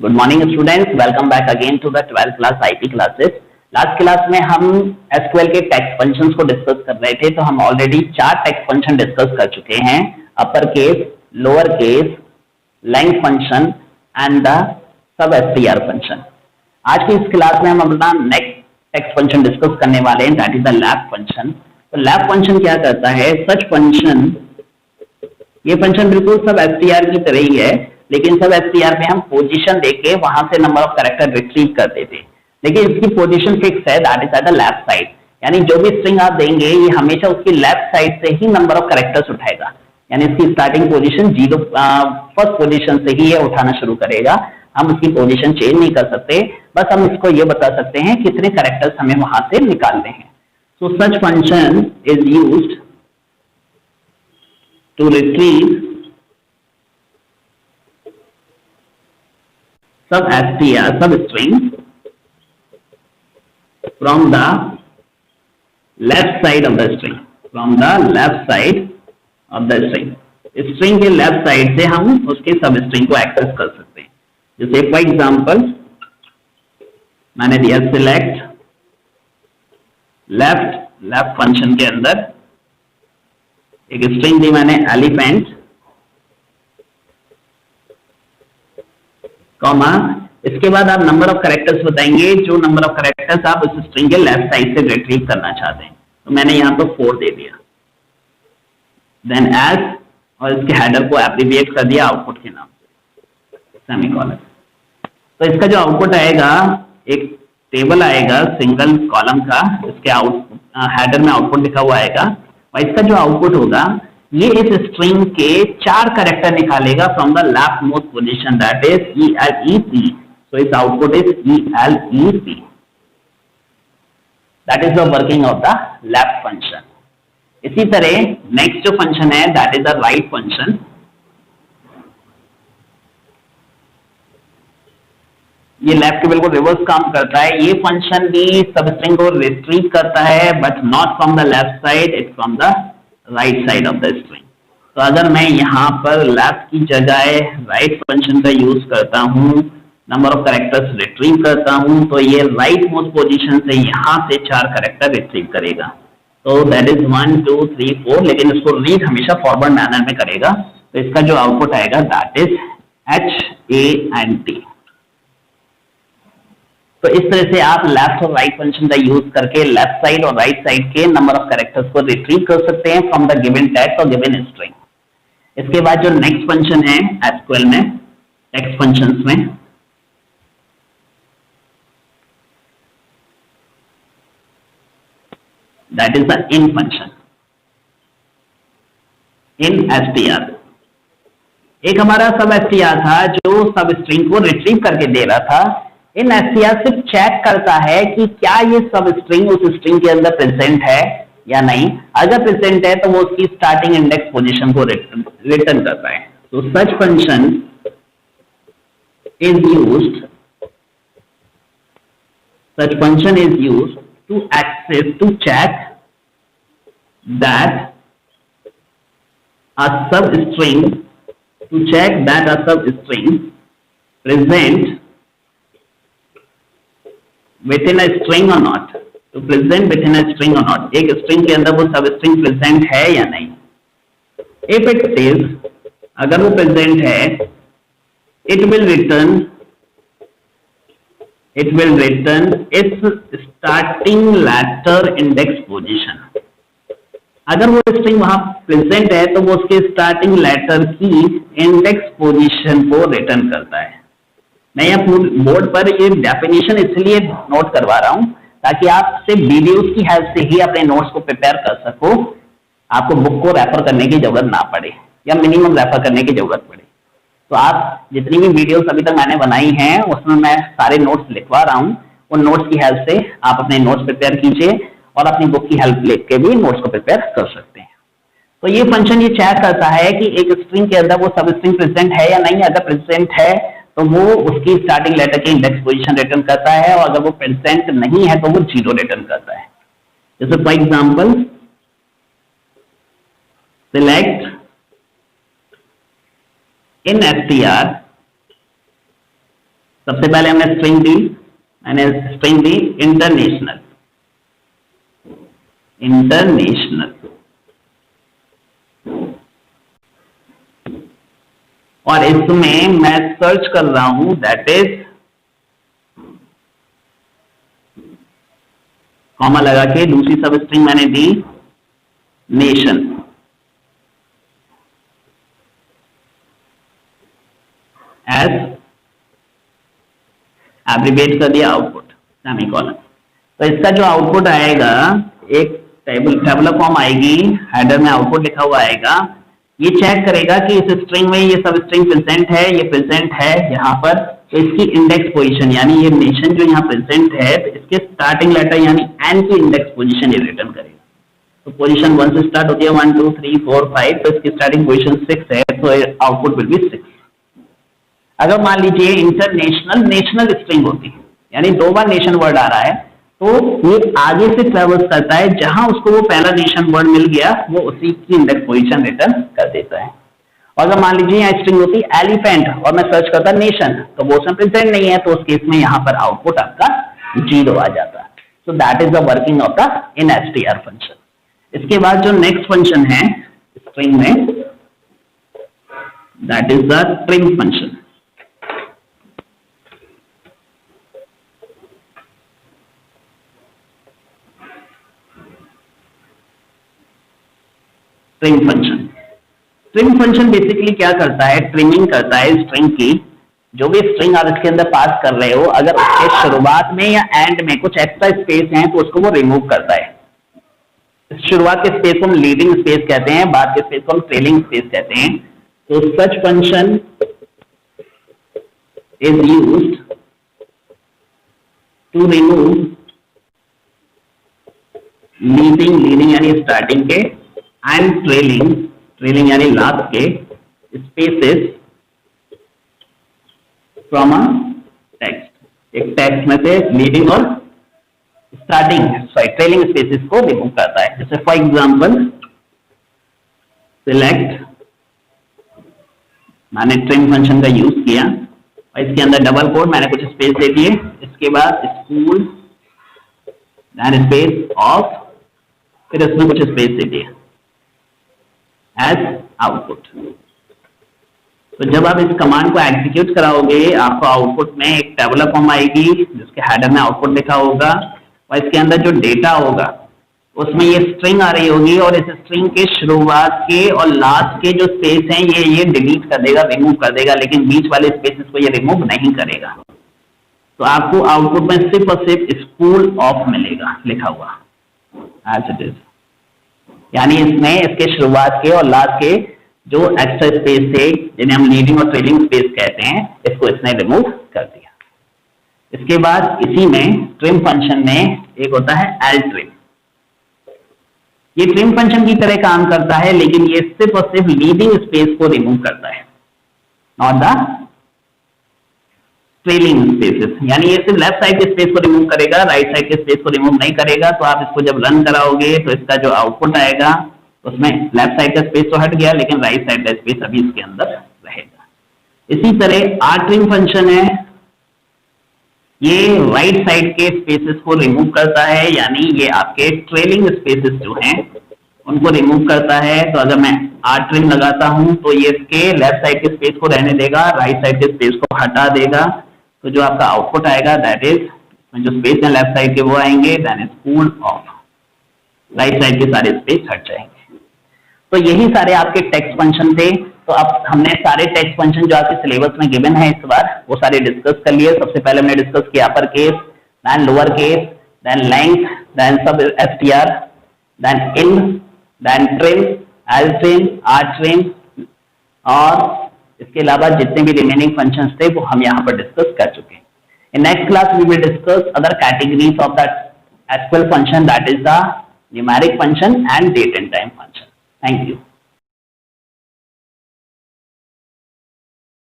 Good morning students, welcome back again to the 12th class IP classes. Last class में हम SQL के text functions को discuss कर रहे थे, तो हम ऑलरेडी 4 टेक्स्ट फंक्शन डिस्कस कर चुके हैं, upper case, lower case, length function and the sub STR function. आज की इस क्लास में हम अपना नेक्स्ट टेक्स्ट फंक्शन डिस्कस करने वाले हैं, that is the lap function. तो लैप फंक्शन क्या करता है? सच फंक्शन, ये फंक्शन बिल्कुल सब एसटीआर की तरह ही है, लेकिन सब एसटीआर में हम पोजीशन देके वहां से नंबर ऑफ कैरेक्टर रिट्रीव करते थे, लेकिन इसकी पोजीशन फिक्स है, that is at the left side. यानी जो भी स्ट्रिंग आप देंगे ये हमेशा उसकी लेफ्ट साइड से ही नंबर ऑफ कैरेक्टर्स उठाएगा, यानी इसकी starting position zero first position से ही ये उठाना शुरू करेगा। हम उसकी पोजीशन चेंज नहीं कर सकते, बस हम इसको ये बता सकते हैं कितने कैरेक्टर्स हमें वहां से निकालने हैं। So such function is used to retrieve sub str substring from the left side of the string, from the left side of the string। String के लेफ्ट साइड से हम उसके सब स्ट्रिंग को एक्सेस कर सकते हैं। जैसे फॉर एग्जांपल मैंने दिया सिलेक्ट लेफ्ट फंक्शन के अंदर एक स्ट्रिंग दी मैंने एलिफेंट, कॉमा, इसके बाद आप नंबर ऑफ कैरेक्टर्स बताएंगे, जो नंबर ऑफ कैरेक्टर्स आप उस स्ट्रिंग के लेफ्ट साइड से रिट्रीव करना चाहते हैं। तो मैंने यहां पर 4 दे दिया, देन एस, और इसके हेडर को एब्रिविएट कर दिया आउटपुट के नाम से, सेमीकोलन। तो इसका जो आउटपुट आएगा, एक टेबल आएगा सिंगल कॉलम का, इसके हेडर में आउटपुट लिखा हुआ आएगा, और इसका जो आउटपुट होगा ये इस स्ट्रिंग के 4 कैरेक्टर निकालेगा from the left most position, that is ELEP। सो इस output is ELEP। That is the working of the left function. इसी तरह नेक्स्ट जो फंक्शन है that is the right function. ये लेफ्ट के बिल्कुल रिवर्स काम करता है। ये फंक्शन भी सब स्ट्रिंग को रिट्रीव करता है, but not from the left side, it's from the right side of the string. तो अगर मैं यहाँ पर लेफ्ट की जगह राइट फंक्शन का यूज करता हूँ, नंबर ऑफ कैरेक्टर्स रिट्रीव करता हूँ, तो ये राइट मोस्ट पोजीशन से यहाँ से 4 कैरेक्टर रिट्रीव करेगा। तो दैट इज 1 2 3 4, लेकिन इसको रीड हमेशा फॉरवर्ड मैनर में करेगा। तो इसका जो आउटपुट आएगा दैट इज HANT। तो इस तरह से आप लेफ्ट और राइट फंक्शन का यूज करके लेफ्ट साइड और राइट साइड के नंबर ऑफ कैरेक्टर्स को रिट्रीव कर सकते हैं फ्रॉम द गिवन टेक्स्ट और गिवन स्ट्रिंग। इसके बाद जो नेक्स्ट फंक्शन है एसक्यूएल में, टेक्स्ट फंक्शंस में, that is the in function, in STR. एक हमारा सब एसटीआर था जो सब स्ट्रिंग को रिट्रीव करके दे रहा था। इन एसटीआर सिर्फ चेक करता है कि क्या ये सब स्ट्रिंग उस स्ट्रिंग के अंदर प्रेजेंट है या नहीं। अगर प्रेजेंट है तो वो उसकी स्टार्टिंग इंडेक्स पोजीशन को रिटर्न करता है। तो such function is used, such function is used to access, to check that a substring, to check that a substring present within a string or not, to present within a string or not, एक string के अंदर वो substring present है या नहीं। If it is, अगर वो present है, it will return its starting letter index position। अगर वो स्ट्रिंग वहां प्रेजेंट है तो वो उसके स्टार्टिंग लेटर की इंडेक्स पोजीशन को रिटर्न करता है। मैं यहाँ बोर्ड पर ये डेफिनेशन इसलिए नोट करवा रहा हूँ ताकि आप सिर्फ वीडियोस की हेल्प से ही अपने नोट्स को प्रिपेयर कर सको, आपको बुक को रेफर करने की जरूरत ना पड़े या मिनिमम रेफर करने की जरूरत पड़े। तो आप जितनी भी वीडियोस अभी तक मैंने बनाई हैं उसमें मैं सारे नोट्स लिखवा रहा हूँ, उन नोट्स की हेल्प से आप अपने नोट्स प्रिपेयर कीजिए और अपनी बुक की हेल्प लेके भी नोट्स को प्रिपेयर कर सकते हैं। तो ये फंक्शन ये चेक करता है कि एक स्ट्रिंग के अंदर वो सब स्ट्रिंग प्रेजेंट है या नहीं। अगर प्रेजेंट है तो वो उसकी स्टार्टिंग लेटर की इंडेक्स पोजीशन रिटर्न करता है, और अगर वो प्रेजेंट नहीं है तो वो 0 रिटर्न करता है। जैसे for example select in str सबसे पहले हमने स्ट्रिंग दी, मैंने स्ट्रिंग दी इंटरनेशनल, और इसमें मैं सर्च कर रहा हूं दैट इज कॉमा लगा के दूसरी सब स्ट्रिंग मैंने दी नेशन, एज एब्रिवेट कर दिया आउटपुट सेमीकोलन। तो इसका जो आउटपुट आएगा एक टेबुलर फॉर्म आएगी, हेडर में आउटपुट लिखा हुआ आएगा। ये चेक करेगा कि इस स्ट्रिंग में ये सब स्ट्रिंग प्रेजेंट है, ये प्रेजेंट है यहाँ पर, तो इसकी इंडेक्स पोजीशन यानी ये नेशन जो यहाँ प्रेजेंट है तो इसके स्टार्टिंग लेटर यानी एन की इंडेक्स पोजीशन ये रिटर्न करेगा। तो पोजीशन 1 से स्टार्ट होती है 1 2 3 4 5, तो इसकी स्टार्टिंग पोजीशन 6 है, तो आउटपुट विल बी 6। अगर मान लीजिए इंटरनेशनल नेशनल स्ट्रिंग होती है यानी 2 बार नेशन वर्ड आ रहा है, तो ये आगे से ट्रेवल्स करता है, जहां उसको वो पहला नेशन वर्ड मिल गया वो उसी की इंडेक्स पोजीशन रिटर्न कर देता है। और अगर मान लीजिए यहाँ स्ट्रिंग होती एलिफेंट और मैं सर्च करता नेशन, तो वो उसमें प्रेजेंट नहीं है, तो उस केस में यहाँ पर आउटपुट आपका 0 आ जाता है। So that is the working of the instr function. इसके बाद जो नेक्स्ट फंक्शन है स्ट्रिंग में, that is the trim function. Trim function basically क्या करता है, ट्रिमिंग करता है स्ट्रिंग की। जो भी स्ट्रिंग आप इसके अंदर पास कर रहे हो, अगर उसके शुरुआत में या एंड में कुछ एक्स्ट्रा स्पेस है तो उसको वो रिमूव करता है। शुरुआत के स्पेस को हम लीडिंग स्पेस कहते हैं, बाद के स्पेस को हम ट्रेलिंग स्पेस कहते हैं। तो such function is used to remove leading यानी स्टार्टिंग के, एंड ट्रेलिंग यानी लास्ट के स्पेसेस फ्रॉम अ टेक्स्ट। एक टेक्स्ट में से लीडिंग और ट्रेलिंग स्पेसेस को रिमूव करता है। जैसे फॉर एग्जांपल सिलेक्ट, मैंने ट्रिम फंक्शन का यूज किया और इसके अंदर डबल कोट मैंने कुछ स्पेस दे दिए, इसके बाद स्कूल देन स्पेस ऑफ, फिर इसमें कुछ स्पेस दे दिए एज आउटपुट। तो जब आप इस कमांड को एग्जीक्यूट कराओगे आपको आउटपुट में एक टेबुलर फॉर्म आएगी जिसके हेडर में आउटपुट लिखा होगा, और इसके अंदर जो डेटा होगा उसमें ये स्ट्रिंग आ रही होगी, और इस स्ट्रिंग के शुरुआत के और लास्ट के जो स्पेस हैं ये डिलीट कर देगा, रिमूव कर देगा, लेकिन बीच वाले स्पेसेस को ये रिमूव नहीं करेगा। तो आपको आउटपुट में सिर्फ और सिर्फ स्कूल ऑफ मिलेगा लिखा हुआ एज इट इज, यानी इसमें इसके शुरुआत के और लास्ट के जो एक्स्ट्रा स्पेस थे जिन्हें हम लीडिंग और ट्रेलिंग स्पेस कहते हैं, इसको इसने रिमूव कर दिया। इसके बाद इसी में ट्रिम फंक्शन में एक होता है एल ट्रिम। ये ट्रिम फंक्शन की तरह काम करता है, लेकिन ये सिर्फ और सिर्फ लीडिंग स्पेस को रिमूव करता है, नॉट द ट्रेलिंग स्पेसेस। यानी ये सिर्फ लेफ्ट साइड के स्पेस को रिमूव करेगा, राइट साइड के स्पेस को रिमूव नहीं करेगा। तो आप इसको जब रन कराओगे तो इसका जो आउटपुट आएगा उसमें लेफ्ट साइड का स्पेस तो हट गया, लेकिन राइट साइड का स्पेस अभी इसके अंदर रहेगा। इसी तरह rtrim फंक्शन है, ये राइट साइड के स्पेसेस को रिमूव करता है, यानी ये आपके ट्रेलिंग स्पेसेस जो हैं उनको रिमूव करता है। तो अगर मैं rtrim लगाता हूं तो ये इसके लेफ्ट साइड के स्पेस को रहने देगा, राइट साइड के स्पेस को हटा देगा। तो जो आपका आउटपुट आएगा दैट इज, जो स्पेस है लेफ्ट साइड के वो आएंगे, then is cool off, right side के सारे स्पेस हट जाएंगे। तो यही सारे आपके टेक्स्ट फंक्शन थे। तो अब हमने सारे टेक्स्ट फंक्शन जो आपके सिलेबस में गिवन है इस बार वो सारे डिस्कस कर लिए। सबसे पहले हमने डिस्कस किया upper case, then lower case, then length, then sub str, then in, then trim, L trim, R trim, और इसके अलावा जितने भी रिमेनिंग फंक्शंस थे वो हम यहाँ पर डिस्कस कर चुके हैं। In next class we will discuss other categories of the SQL function, that is the numeric function and date and time function. Thank you.